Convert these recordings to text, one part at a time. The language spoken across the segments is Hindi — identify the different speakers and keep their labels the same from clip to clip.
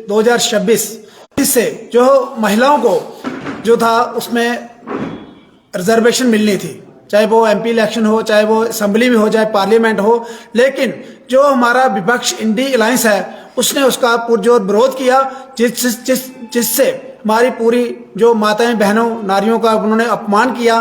Speaker 1: 2026 इससे जो महिलाओं को जो था उसमें रिजर्वेशन मिलनी थी, चाहे वो एमपी इलेक्शन हो, चाहे वो असेंबली में हो, चाहे पार्लियामेंट हो। लेकिन जो हमारा विपक्ष इंडी अलायंस है उसने उसका पुरजोर विरोध किया, जिससे हमारी पूरी जो माताएं बहनों नारियों का उन्होंने अपमान किया।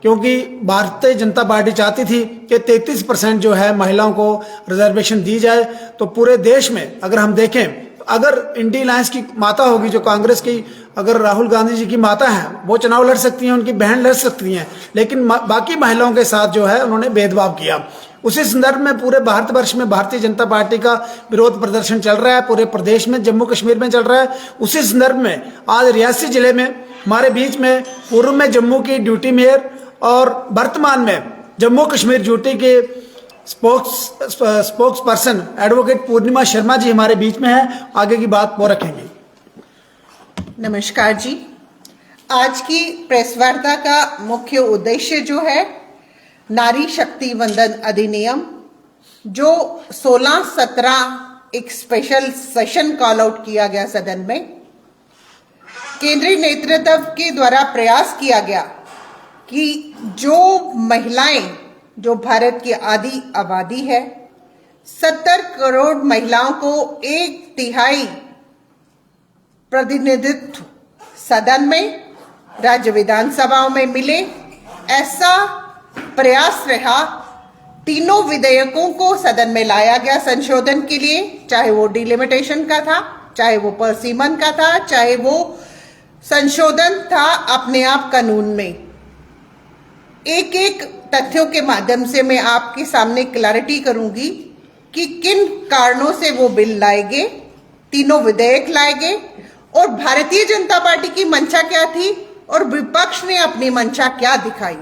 Speaker 1: क्योंकि भारतीय जनता पार्टी चाहती थी कि 33% जो है महिलाओं को रिजर्वेशन दी जाए। तो पूरे देश में अगर हम देखें, अगर इंडी अलायंस की माता होगी, जो कांग्रेस की, अगर राहुल गांधी जी की माता हैं, वो चुनाव लड़ सकती हैं, उनकी बहन लड़ सकती हैं, लेकिन बाकी महिलाओं के साथ जो है उन्होंने भेदभाव किया। उसी संदर्भ में पूरे भारतवर्ष में भारतीय जनता पार्टी का विरोध प्रदर्शन चल रहा है, पूरे प्रदेश में, जम्मू कश्मीर में चल रहा है। उसी संदर्भ में आज रियासी जिले में हमारे बीच में पूर्व में जम्मू की ड्यूटी मेयर और वर्तमान में जम्मू कश्मीर ड्यूटी के स्पोक्स पर्सन एडवोकेट पूर्णिमा शर्मा जी हमारे बीच में है। आगे की बात वो रखेंगे।
Speaker 2: नमस्कार जी। आज की प्रेस वार्ता का मुख्य उद्देश्य जो है, नारी शक्ति वंदन अधिनियम जो 16-17 एक स्पेशल सेशन कॉल आउट किया गया सदन में, केंद्रीय नेतृत्व के द्वारा प्रयास किया गया कि जो महिलाएं, जो भारत की आधी आबादी है, 70 करोड़ महिलाओं को 1/3 प्रतिनिधित्व सदन में, राज्य विधानसभाओं में मिले, ऐसा प्रयास रहा। तीनों विधेयकों को सदन में लाया गया संशोधन के लिए, चाहे वो डिलिमिटेशन का था, चाहे वो परसीमन का था, चाहे वो संशोधन था अपने आप कानून में। एक एक तथ्यों के माध्यम से मैं आपके सामने क्लैरिटी करूंगी कि किन कारणों से वो बिल लाए गए, तीनों विधेयक लाए गए, और भारतीय जनता पार्टी की मंशा क्या थी और विपक्ष ने अपनी मंशा क्या दिखाई।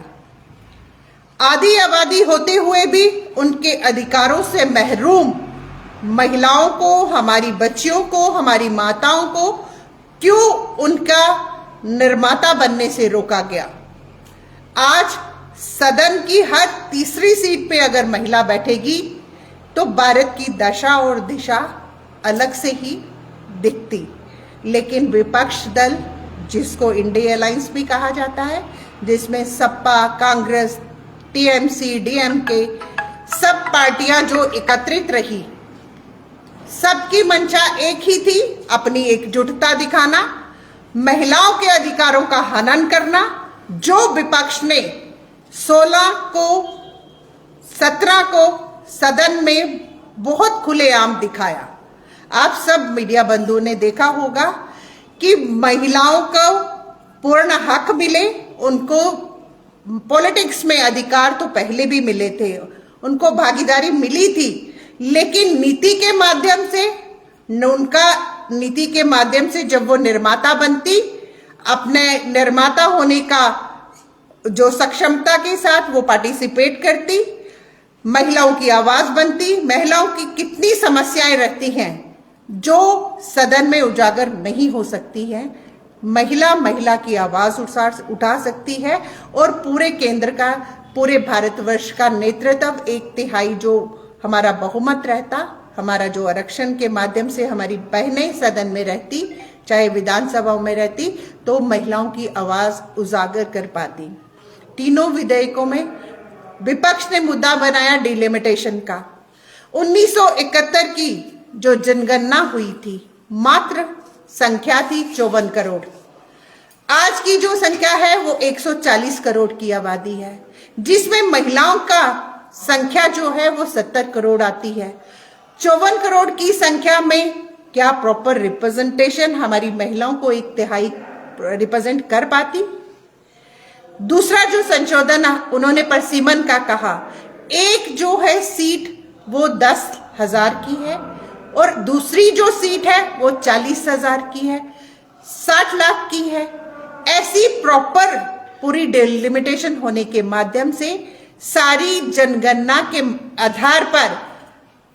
Speaker 2: आधी आबादी होते हुए भी उनके अधिकारों से महरूम महिलाओं को, हमारी बच्चियों को, हमारी माताओं को क्यों उनका निर्माता बनने से रोका गया। आज सदन की हर तीसरी सीट पे अगर महिला बैठेगी तो भारत की दशा और दिशा अलग से ही दिखती। लेकिन विपक्ष दल, जिसको इंडिया अलायंस भी कहा जाता है, जिसमें सपा, कांग्रेस, टीएमसी, डीएमके, सब पार्टियां जो एकत्रित रही, सबकी मंशा एक ही थी, अपनी एकजुटता दिखाना, महिलाओं के अधिकारों का हनन करना, जो विपक्ष ने 16 को 17 को सदन में बहुत खुलेआम दिखाया। आप सब मीडिया बंधुओं ने देखा होगा कि महिलाओं को पूर्ण हक मिले, उनको पॉलिटिक्स में अधिकार तो पहले भी मिले थे, उनको भागीदारी मिली थी, लेकिन नीति के माध्यम से, नीति के माध्यम से जब वो निर्माता बनती, अपने निर्माता होने का जो सक्षमता के साथ वो पार्टिसिपेट करती, महिलाओं की आवाज बनती, महिलाओं की कितनी समस्याएं रहती हैं जो सदन में उजागर नहीं हो सकती हैं। महिला की आवाज उठा सकती है और पूरे केंद्र का, पूरे भारतवर्ष का नेतृत्व 1/3 जो हमारा बहुमत रहता, हमारा जो आरक्षण के माध्यम से हमारी बहनें सदन में रहती, चाहे विधानसभाओं में रहती, तो महिलाओं की आवाज उजागर कर पाती। तीनों विधेयकों में विपक्ष ने मुद्दा बनाया डिलिमिटेशन का। 1971 की जो जनगणना हुई थी, मात्र संख्या थी 54 करोड़। आज की जो संख्या है वो 140 करोड़ की आबादी है, जिसमें महिलाओं का संख्या जो है वो 70 करोड़ आती है। 54 करोड़ की संख्या में क्या प्रॉपर रिप्रेजेंटेशन हमारी महिलाओं को 1/3 रिप्रेजेंट कर पाती? दूसरा जो संशोधन उन्होंने परसीमन का कहा, एक जो है सीट वो 10,000 की है और दूसरी जो सीट है वो 40,000 की है, 60 लाख की है। ऐसी प्रॉपर पूरी डिलिमिटेशन होने के माध्यम से सारी जनगणना के आधार पर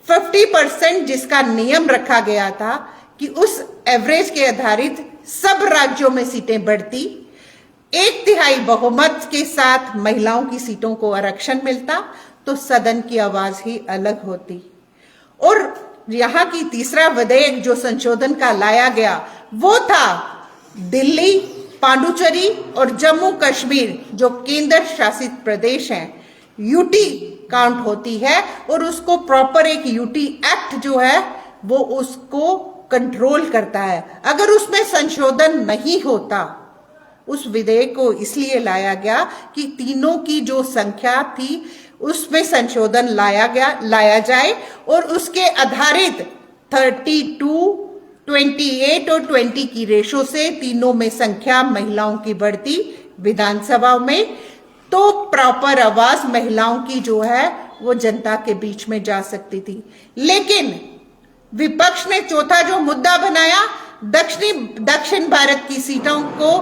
Speaker 2: 50% जिसका नियम रखा गया था कि उस एवरेज के आधारित सब राज्यों में सीटें बढ़ती, 1/3 बहुमत के साथ महिलाओं की सीटों को आरक्षण मिलता, तो सदन की आवाज ही अलग होती। और यहाँ की तीसरा विधेयक जो संशोधन का लाया गया वो था दिल्ली, पांडुचेरी और जम्मू कश्मीर जो केंद्र शासित प्रदेश हैं, यूटी काउंट होती है और उसको प्रॉपर एक यूटी एक्ट जो है वो उसको कंट्रोल करता है। अगर उसमें संशोधन नहीं होता, उस विधेयक को इसलिए लाया गया कि तीनों की जो संख्या थी उसमें संशोधन लाया जाए और उसके आधारित 32, 28 और 20 की रेशो से तीनों में संख्या महिलाओं की बढ़ती विधानसभा में, तो प्रॉपर आवाज महिलाओं की जो है वो जनता के बीच में जा सकती थी। लेकिन विपक्ष ने चौथा जो मुद्दा बनाया, दक्षिण भारत की सीटों को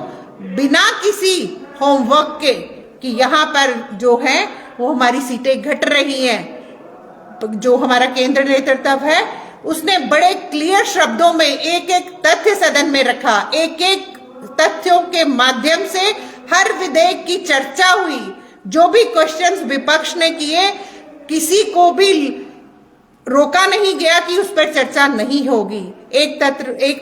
Speaker 2: बिना किसी होमवर्क के कि यहाँ पर जो है वो हमारी सीटें घट रही हैं, जो हमारा केंद्र नेतृत्व है उसने बड़े क्लियर शब्दों में एक एक तथ्य सदन में रखा, एक एक तथ्यों के माध्यम से हर विधेयक की चर्चा हुई। जो भी क्वेश्चंस विपक्ष ने किए, किसी को भी रोका नहीं गया कि उस पर चर्चा नहीं होगी। एक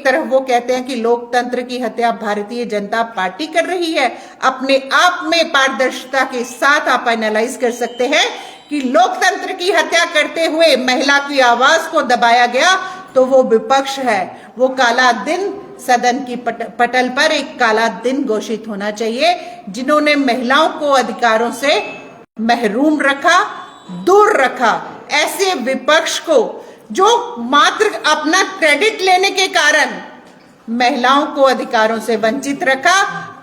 Speaker 2: तरफ वो कहते हैं कि लोकतंत्र की हत्या भारतीय जनता पार्टी कर रही है। अपने आप में पारदर्शिता के साथ आप एनालाइज कर सकते हैं कि लोकतंत्र की हत्या करते हुए महिला की आवाज को दबाया गया तो वो विपक्ष है। वो काला दिन सदन की पटल पर एक काला दिन घोषित होना चाहिए, जिन्होंने महिलाओं को अधिकारों से महरूम रखा, दूर रखा। ऐसे विपक्ष को जो मात्र अपना क्रेडिट लेने के कारण महिलाओं को अधिकारों से वंचित रखा,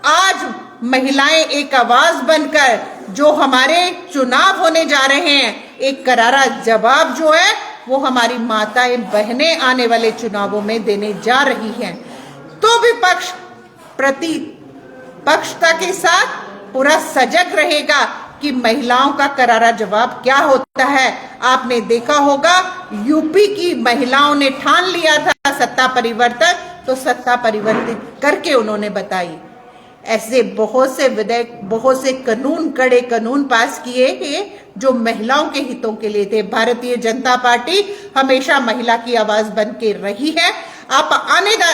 Speaker 2: आज महिलाएं एक आवाज बनकर जो हमारे चुनाव होने जा रहे हैं, एक करारा जवाब जो है वो हमारी माताएं बहनें आने वाले चुनावों में देने जा रही हैं। तो विपक्ष प्रतिपक्षता के साथ पूरा सजग रहेगा कि महिलाओं का करारा जवाब क्या होता है। आपने देखा होगा यूपी की महिलाओं ने ठान लिया था सत्ता परिवर्तन, तो सत्ता परिवर्तित करके उन्होंने बताई। ऐसे बहुत से विधेयक, बहुत से कानून, कड़े कानून पास किए गए जो महिलाओं के हितों के लिए थे। भारतीय जनता पार्टी हमेशा महिला की आवाज बन के रही है। आप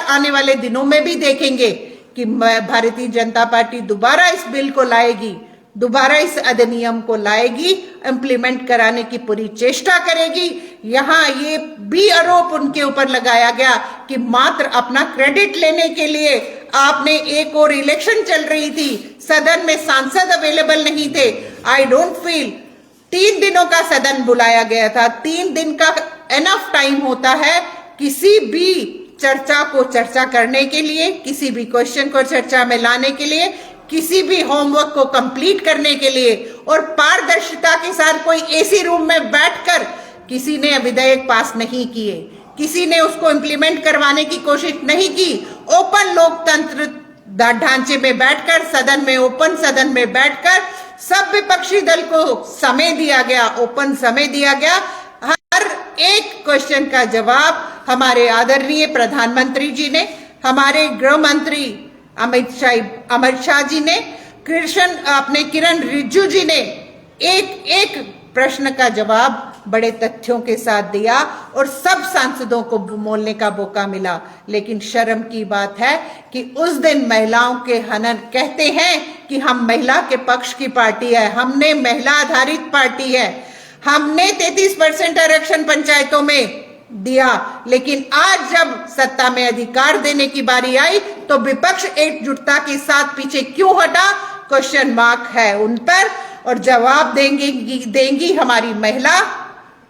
Speaker 2: आने वाले दिनों में भी देखेंगे कि भारतीय जनता पार्टी दोबारा इस बिल को लाएगी, दोबारा इस अधिनियम को लाएगी, इंप्लीमेंट कराने की पूरी चेष्टा करेगी। यहाँ ये भी आरोप उनके ऊपर लगाया गया कि मात्र अपना क्रेडिट लेने के लिए आपने, एक और इलेक्शन चल रही थी, सदन में सांसद अवेलेबल नहीं थे। आई डोंट फील 3 दिनों का सदन बुलाया गया था। 3 दिन का एनफ टाइम होता है किसी भी चर्चा को चर्चा करने के लिए, किसी भी क्वेश्चन को चर्चा में लाने के लिए, किसी भी होमवर्क को कंप्लीट करने के लिए। और पारदर्शिता के साथ कोई एसी रूम में बैठकर किसी ने विधेयक पास नहीं किए, किसी ने उसको इंप्लीमेंट करवाने की कोशिश नहीं की। ओपन लोकतंत्र ढांचे में बैठकर, सदन में, ओपन सदन में बैठकर सब विपक्षी दल को समय दिया गया, ओपन समय दिया गया। हर एक क्वेश्चन का जवाब हमारे आदरणीय प्रधानमंत्री जी ने, हमारे गृह मंत्री अमित शाह जी ने, किरण रिजिजू जी ने एक एक प्रश्न का जवाब बड़े तथ्यों के साथ दिया और सब सांसदों को बोलने का मौका मिला। लेकिन शर्म की बात है कि उस दिन महिलाओं के हनन कहते हैं कि हम महिला के पक्ष की पार्टी है, हमने महिला आधारित पार्टी है, हमने 33% आरक्षण पंचायतों में दिया। लेकिन आज जब सत्ता में अधिकार देने की बारी आई तो विपक्ष एकजुटता के साथ पीछे क्यों हटा? क्वेश्चन मार्क है उन पर। और जवाब देंगी हमारी महिला।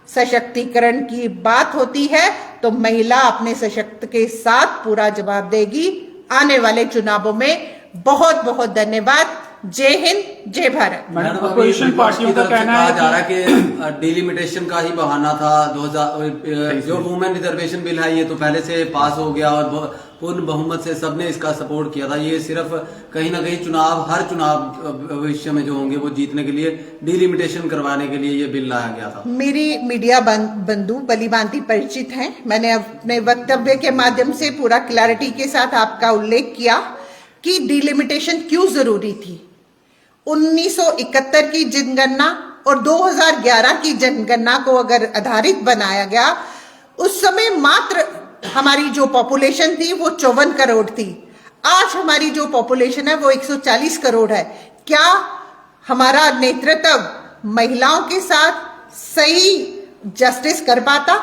Speaker 2: सशक्तिकरण की बात होती है तो महिला अपने सशक्त के साथ पूरा जवाब देगी आने वाले चुनावों में। बहुत बहुत धन्यवाद। जय हिंद, जय भारत।
Speaker 3: अपोजिशन पार्टियों का कहना है जा रहा है कि डिलिमिटेशन का ही बहाना था। 2000 जो वुमेन रिजर्वेशन बिल है ये तो पहले से पास हो गया और पूर्ण बहुमत से सबने इसका सपोर्ट किया था। ये सिर्फ कहीं ना कहीं हर चुनाव भविष्य में जो होंगे वो जीतने के लिए डिलिमिटेशन करवाने के लिए ये बिल लाया गया था।
Speaker 2: मेरी मीडिया बंधु भली भांति परिचित हैं। मैंने अपने वक्तव्य के माध्यम से पूरा क्लैरिटी के साथ आपका उल्लेख किया कि डिलिमिटेशन क्यों जरूरी थी। 1971 की जनगणना और 2011 की जनगणना को अगर आधारित बनाया गया, उस समय मात्र हमारी जो पॉपुलेशन थी वो 54 करोड़ थी। आज हमारी जो पॉपुलेशन है वो 140 करोड़ है। क्या हमारा नेतृत्व महिलाओं के साथ सही जस्टिस कर पाता?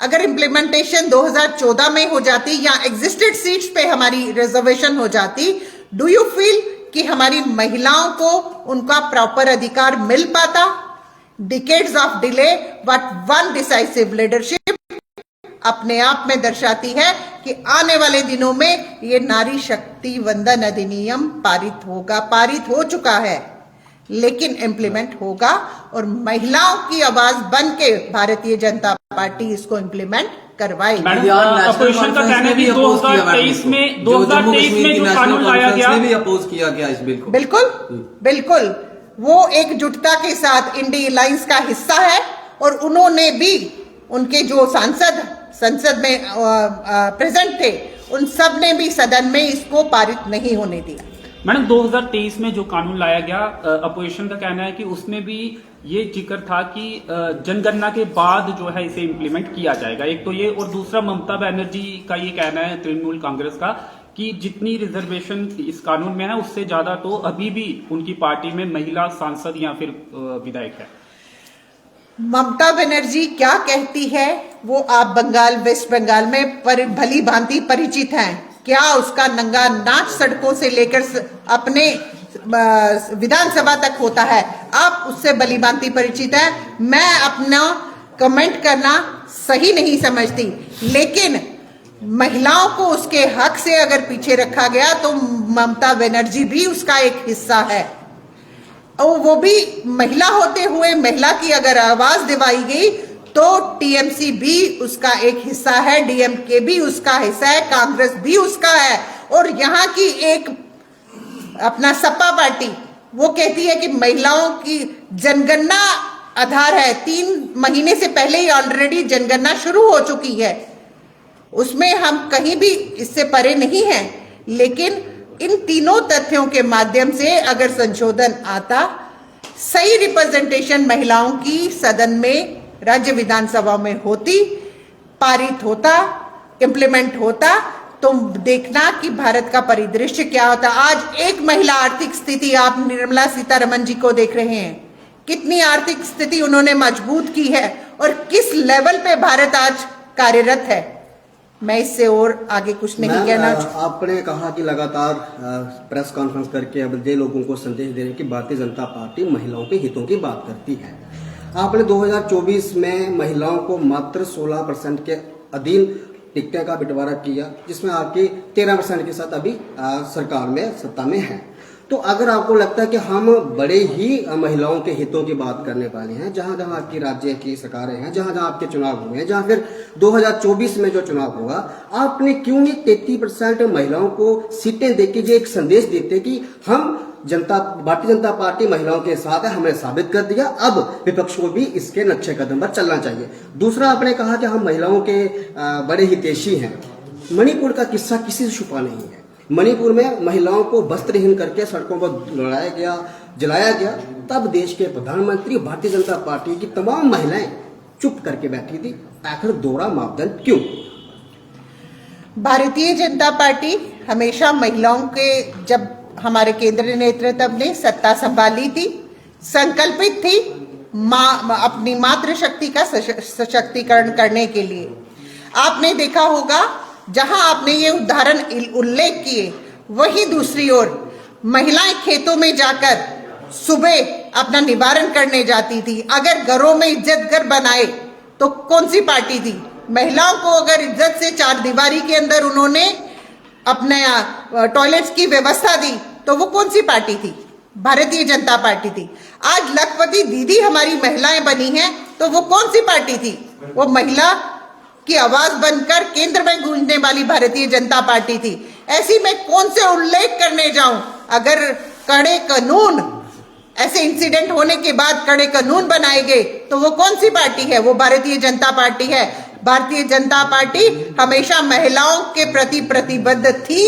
Speaker 2: अगर इम्प्लीमेंटेशन 2014 में हो जाती या एग्जिस्टेड सीट्स पे हमारी रिजर्वेशन हो जाती, डू यू फील कि हमारी महिलाओं को उनका प्रॉपर अधिकार मिल पाता? Decades of delay but one decisive leadership अपने आप में दर्शाती है कि आने वाले दिनों में ये नारी शक्ति वंदन अधिनियम पारित हो चुका है, लेकिन इम्प्लीमेंट होगा और महिलाओं की आवाज बन के भारतीय जनता पार्टी इसको इम्प्लीमेंट करवाएगी।
Speaker 4: अपोजिशन का कहना है कि 2023 में जो कानून लाया गया
Speaker 3: उसने भी अपोज किया गया इस बिल को।
Speaker 2: बिल्कुल वो एकजुटता के साथ इंडी अलायंस का हिस्सा है और उन्होंने भी उनके जो संसद में प्रेजेंट थे उन सब ने भी सदन में इसको पारित नहीं होने दिया।
Speaker 4: मैडम 2023 में जो कानून लाया गया, अपोजिशन का कहना है कि उसमें भी ये जिक्र था कि जनगणना के बाद जो है इसे इम्प्लीमेंट किया जाएगा। एक तो ये, और दूसरा ममता बनर्जी का ये कहना है, तृणमूल कांग्रेस का, कि जितनी रिजर्वेशन इस कानून में है उससे ज्यादा तो अभी भी उनकी पार्टी में महिला सांसद या फिर विधायक है।
Speaker 2: ममता बनर्जी क्या कहती है वो आप वेस्ट बंगाल में भली भांति परिचित हैं। क्या उसका नंगा नाच सड़कों से लेकर अपने विधानसभा तक होता है, आप उससे भली भांति परिचित हैं। मैं अपना कमेंट करना सही नहीं समझती, लेकिन महिलाओं को उसके हक से अगर पीछे रखा गया तो ममता बनर्जी भी उसका एक हिस्सा है, और वो भी महिला होते हुए महिला की अगर आवाज दिवाई गई तो टीएमसी भी उसका एक हिस्सा है, डीएमके भी उसका हिस्सा है, कांग्रेस भी उसका है। और यहाँ की एक अपना सपा पार्टी वो कहती है कि महिलाओं की जनगणना आधार है। 3 महीने से पहले ही ऑलरेडी जनगणना शुरू हो चुकी है, उसमें हम कहीं भी इससे परे नहीं हैं। लेकिन इन तीनों तथ्यों के माध्यम से अगर संशोधन आता, सही रिप्रेजेंटेशन महिलाओं की सदन में राज्य विधानसभा में होती, पारित होता, इम्प्लीमेंट होता, तो देखना कि भारत का परिदृश्य क्या होता। आज एक महिला आर्थिक स्थिति आप निर्मला सीतारमण जी को देख रहे हैं, कितनी आर्थिक स्थिति उन्होंने मजबूत की है और किस लेवल पे भारत आज कार्यरत है। मैं इससे और आगे कुछ नहीं कहना।
Speaker 5: आपने कहा कि लगातार प्रेस कॉन्फ्रेंस करके अब ये लोगों को संदेश दे रहे हैं कि भारतीय जनता पार्टी महिलाओं के हितों की बात करती है। आपने 2024 में महिलाओं को मात्र 16% के अधीन टिकटें का बंटवारा किया, जिसमें आपकी 13% के साथ अभी सरकार में सत्ता में है। तो अगर आपको लगता है कि हम बड़े ही महिलाओं के हितों की बात करने वाले हैं, जहां जहां आपकी राज्य की सरकारें हैं, जहां जहां आपके चुनाव हुए हैं, जहां फिर 2024 में जो चुनाव होगा, आपने क्यों नहीं 33% महिलाओं को सीटें देके जो एक संदेश देते कि हम भारतीय जनता पार्टी महिलाओं के साथ है, हमने साबित कर दिया, अब विपक्ष को भी इसके नक्शे कदम पर चलना चाहिए। दूसरा, आपने कहा कि हम महिलाओं के बड़े हितैषी हैं। मणिपुर का किस्सा किसी से छुपा नहीं है। मणिपुर में महिलाओं को वस्त्रहीन करके सड़कों पर लड़ाया गया, जलाया गया, तब देश के प्रधानमंत्री भारतीय जनता पार्टी की तमाम महिलाएं चुप करके बैठी थी। आखिर दोहरा मापदंड क्यों?
Speaker 2: भारतीय जनता पार्टी हमेशा महिलाओं के, जब हमारे केंद्रीय नेतृत्व ने सत्ता संभाली थी, संकल्पित थी अपनी मातृशक्ति का सशक्तिकरण करने के लिए। आपने देखा होगा, जहां आपने ये उदाहरण उल्लेख किए, वही दूसरी ओर महिलाएं खेतों में जाकर सुबह अपना निवारण करने जाती थी। अगर घरों में इज्जत घर बनाए तो कौन सी पार्टी थी? महिलाओं को अगर इज्जत से चार दीवारी के अंदर उन्होंने अपने टॉयलेट्स की व्यवस्था दी तो वो कौन सी पार्टी थी? भारतीय जनता पार्टी थी। आज लखपति दीदी हमारी महिलाएं बनी हैं तो वो कौन सी पार्टी थी? वो महिला की आवाज बनकर केंद्र में गूंजने वाली भारतीय जनता पार्टी थी। ऐसी मैं कौन से उल्लेख करने जाऊं? अगर कड़े कानून, ऐसे इंसिडेंट होने के बाद कड़े कानून बनाए गए तो वो कौन सी पार्टी है? वो भारतीय जनता पार्टी है। भारतीय जनता पार्टी हमेशा महिलाओं के प्रति प्रतिबद्ध थी,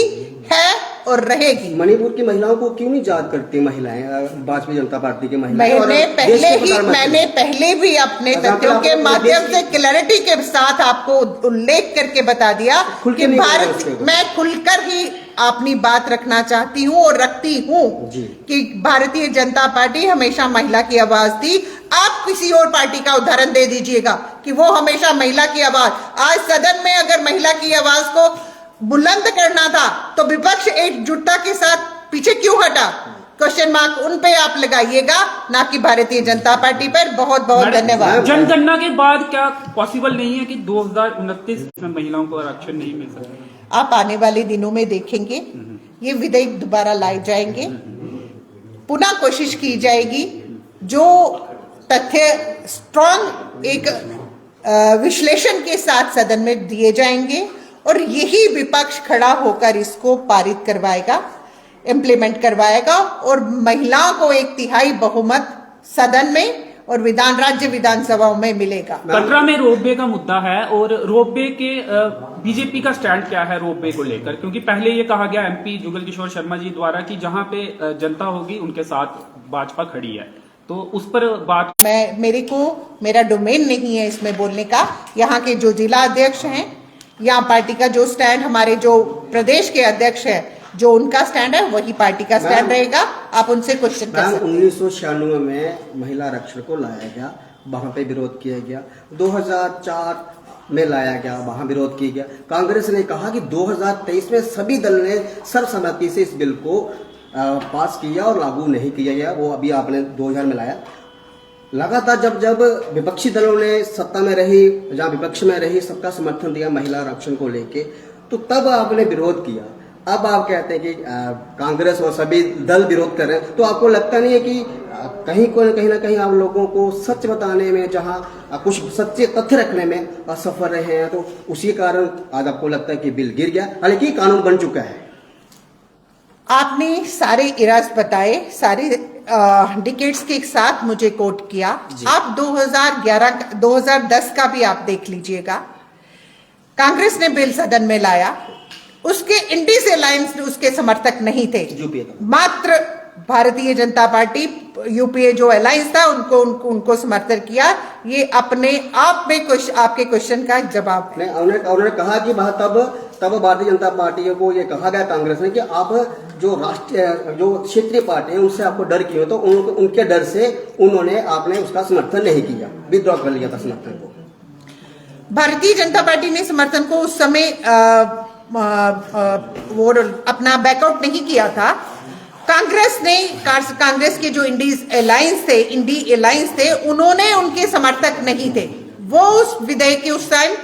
Speaker 2: है और रहेगी।
Speaker 5: मणिपुर की महिलाओं को क्यों नहीं याद करती महिलाएं, भारतीय जनता पार्टी की महिलाएं? और
Speaker 2: मैंने
Speaker 5: देश के
Speaker 2: पहले भी अपने तथ्यों के माध्यम से क्लैरिटी के साथ आपको उल्लेख करके बता दिया कि मैं खुलकर ही अपनी बात रखना चाहती हूँ और रखती हूँ कि भारतीय जनता पार्टी हमेशा महिला की आवाज थी। आप किसी और पार्टी का उदाहरण दे दीजिएगा कि वो हमेशा महिला की आवाज। आज सदन में अगर महिला की आवाज को बुलंद करना था तो विपक्ष एकजुटता के साथ पीछे क्यों हटा? क्वेश्चन मार्क उन पे आप लगाइएगा, ना कि भारतीय जनता पार्टी पर। बहुत बहुत धन्यवाद।
Speaker 4: जनगणना के बाद क्या पॉसिबल नहीं है कि 2029 में महिलाओं को आरक्षण नहीं मिल सकता?
Speaker 2: आप आने वाले दिनों में देखेंगे ये विधेयक दोबारा लाए जाएंगे, पुनः कोशिश की जाएगी, जो तथ्य स्ट्रॉन्ग एक विश्लेषण के साथ सदन में दिए जाएंगे और यही विपक्ष खड़ा होकर इसको पारित करवाएगा, इम्प्लीमेंट करवाएगा और महिलाओं को 1/3 बहुमत सदन में और राज्य विधानसभाओं में मिलेगा।
Speaker 4: कटरा में रोपवे का मुद्दा है और रोपवे के बीजेपी का स्टैंड क्या है रोपवे को लेकर? क्योंकि पहले ये कहा गया एमपी जुगल किशोर शर्मा जी द्वारा कि जहां पे जनता होगी उनके साथ भाजपा खड़ी है, तो उस पर बात
Speaker 2: मेरा डोमेन नहीं है इसमें बोलने का। यहाँ के जो जिला अध्यक्ष हैं, यहाँ पार्टी का जो स्टैंड, हमारे जो प्रदेश के अध्यक्ष है, जो उनका स्टैंड है वही पार्टी का स्टैंड रहेगा। आप उनसे क्वेश्चन कर सकते हैं।
Speaker 5: 1996 में महिला आरक्षण को लाया गया, वहां पे विरोध किया गया। 2004 में लाया गया, वहां विरोध किया गया। कांग्रेस ने कहा कि 2023 में सभी दल ने सर्वसम्मति से इस बिल को पास किया और लागू नहीं किया गया। वो अभी आपने 2000 में लाया। लगातार जब विपक्षी दलों ने सत्ता में रही, जहां विपक्ष में रही, सबका समर्थन दिया महिला आरक्षण को लेके, तो तब आपने विरोध किया। अब आप कहते हैं कि कांग्रेस और सभी दल विरोध कर रहे हैं, तो आपको लगता नहीं है कि कहीं ना कहीं आप लोगों को सच बताने में, जहां कुछ सच्चे तथ्य रखने में असफल रहे हैं, तो उसी कारण आज आपको लगता है कि बिल गिर गया, हालांकि कानून बन चुका है?
Speaker 2: आपने सारे इराज बताए, सारे डिकेट्स के साथ मुझे कोट किया। आप 2010 का भी आप देख लीजिएगा। कांग्रेस ने बिल सदन में लाया, उसके इंडीज अलायंस उसके समर्थक नहीं थे, मात्र भारतीय जनता पार्टी यूपीए जो अलायंस था उनको समर्थन किया। ये अपने आप में आपके क्वेश्चन का जवाब है।
Speaker 5: उन्होंने कहा कि तब भारतीय जनता पार्टी को ये कहा गया कांग्रेस ने कि आप जो क्षेत्रीय पार्टी है उनसे आपको डर क्यों, तो उनके डर से आपने उसका समर्थन नहीं किया, विद्रॉ कर लिया था समर्थन को।
Speaker 2: भारतीय जनता पार्टी ने समर्थन को उस समय वो अपना बैकआउट नहीं किया था। कांग्रेस के जो इंडी अलायंस थे उन्होंने उनके समर्थक नहीं थे। वो उस विधेयक के उस टाइम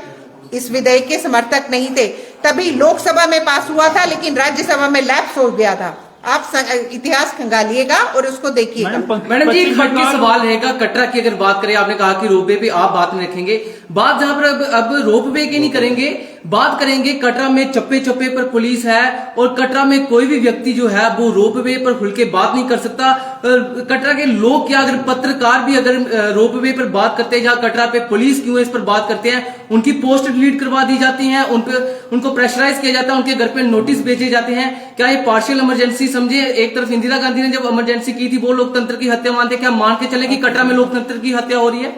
Speaker 2: इस विधेयक के समर्थक नहीं थे। तभी लोकसभा में पास हुआ था, लेकिन राज्यसभा में लैप्स हो गया था। आप इतिहास खंगालिएगा और उसको देखिएगा।
Speaker 6: मैडम जी, एक हटके सवाल रहेगा। कटरा की अगर बात करें, आपने कहा कि रोपवे पे आप बात नहीं रखेंगे, बात जहां पर अब रोपवे की नहीं करेंगे, बात करेंगे कटरा में चप्पे चप्पे पर पुलिस है और कटरा में कोई भी व्यक्ति जो है वो रोपवे पर खुल के बात नहीं कर सकता। कटरा के लोग क्या, अगर पत्रकार भी अगर रोपवे पर बात करते हैं, जहां कटरा पे पुलिस क्यों इस पर बात करते हैं, उनकी पोस्ट डिलीट करवा दी जाती है, उनको प्रेशराइज किया जाता है, उनके घर पे नोटिस भेजे जाते हैं। क्या ये पार्शियल इमरजेंसी समझे? एक तरफ इंदिरा गांधी ने जब इमरजेंसी की थी वो लोकतंत्र की हत्या मानते, क्या मान के चले कि कटरा में लोकतंत्र की हत्या हो रही है?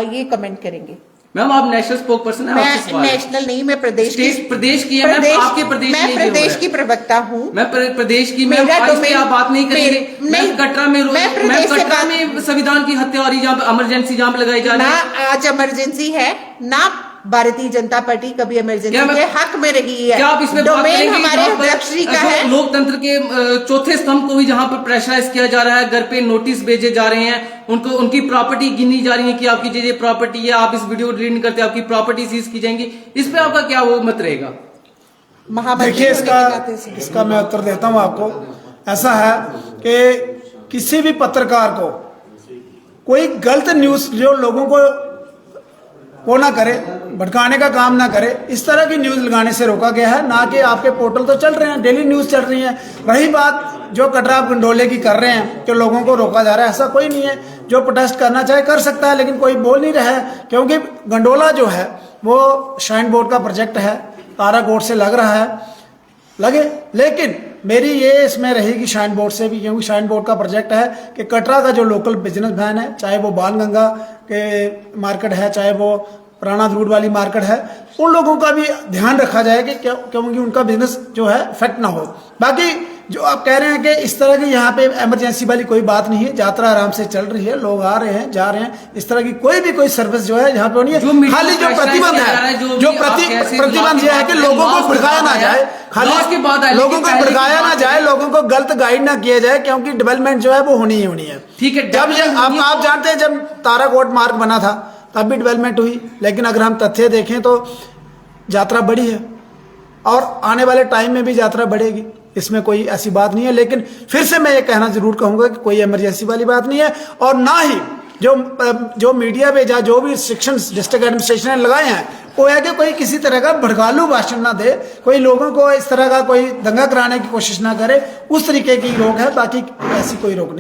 Speaker 2: ये कमेंट करेंगे।
Speaker 6: मैम, आप नेशनल स्पोक पर्सन है।
Speaker 2: मैं नेशनल नहीं, मैं प्रदेश की
Speaker 6: है। आपके प्रदेश
Speaker 2: मैं प्रदेश की प्रवक्ता हूँ।
Speaker 6: मैं प्रदेश की, मैं आप बात नहीं करेंगे। मैं कटरा में संविधान की हत्या हो रही, जहाँ पे इमरजेंसी जहाँ पे लगाई जा रही है।
Speaker 2: आज इमरजेंसी है ना, भारतीय जनता पार्टी कभी इमरजेंसी के हक में रही है।
Speaker 6: क्या आप इसमें
Speaker 2: डोमेन हमारे अध्यक्ष जी का है।
Speaker 6: लोकतंत्र के चौथे स्तंभ को भी जहां पर प्रेशराइज किया जा रहा है, घर पे नोटिस भेजे जा रहे हैं, उनकी प्रॉपर्टी गिनी जा रही है कि आपकी ये प्रॉपर्टी है, आप इस वीडियो को डिलीट नहीं करते, आपकी प्रॉपर्टी सीज की जाएंगी। इस पे आपका क्या वो मत रहेगा?
Speaker 1: देखिए, इसका मैं उत्तर देता हूं आपको। ऐसा है कि किसी भी पत्रकार को कोई गलत न्यूज जो लोगों को वो ना करे, भटकाने का काम ना करे, इस तरह की न्यूज लगाने से रोका गया है। ना कि आपके पोर्टल तो चल रहे हैं, डेली न्यूज चल रही है। रही बात जो कटरा गंडोले की कर रहे हैं कि लोगों को रोका जा रहा है, ऐसा कोई नहीं है। जो प्रोटेस्ट करना चाहे कर सकता है, लेकिन कोई बोल नहीं रहा है, क्योंकि गंडोला जो है वो श्राइन बोर्ड का प्रोजेक्ट है, ताराकोट से लग रहा है, लगे, लेकिन मेरी ये इसमें रहेगी शाइन बोर्ड से भी, क्योंकि शाइन बोर्ड का प्रोजेक्ट है कि कटरा का जो लोकल बिजनेस मैन है, चाहे वो बाणगंगा के मार्केट है, चाहे वो पुराना रोड वाली मार्केट है, उन लोगों का भी ध्यान रखा जाए कि क्योंकि उनका बिजनेस जो है इफेक्ट ना हो। बाकी जो आप कह रहे हैं कि इस तरह की यहाँ पे इमरजेंसी वाली कोई बात नहीं है, यात्रा आराम से चल रही है, लोग आ रहे हैं जा रहे हैं, इस तरह की कोई सर्विस जो है यहाँ पे नहीं है। खाली जो प्रतिबंध है, जो प्रतिबंध यह है कि लोगों को भड़काया ना जाए, खाली लोगों को भड़काया ना जाए, लोगों को गलत गाइड ना किया जाए, क्योंकि डेवलपमेंट जो है वो होनी ही होनी है।
Speaker 6: ठीक है,
Speaker 1: जब आप जानते हैं जब ताराकोट मार्ग बना था तब भी डेवलपमेंट हुई, लेकिन अगर हम तथ्य देखें तो यात्रा बढ़ी है और आने वाले टाइम में भी यात्रा बढ़ेगी, इसमें कोई ऐसी बात नहीं है। लेकिन फिर से मैं ये कहना जरूर कहूंगा कि कोई इमरजेंसी वाली बात नहीं है, और ना ही जो मीडिया पे या जो भी रिस्ट्रिक्शंस डिस्ट्रिक्ट एडमिनिस्ट्रेशन ने लगाए हैं वो है कि कोई किसी तरह का भड़कालू भाषण ना दे, कोई लोगों को इस तरह का कोई दंगा कराने की कोशिश ना करे, उस तरीके की रोक है, बाकी ऐसी कोई रोक नहीं।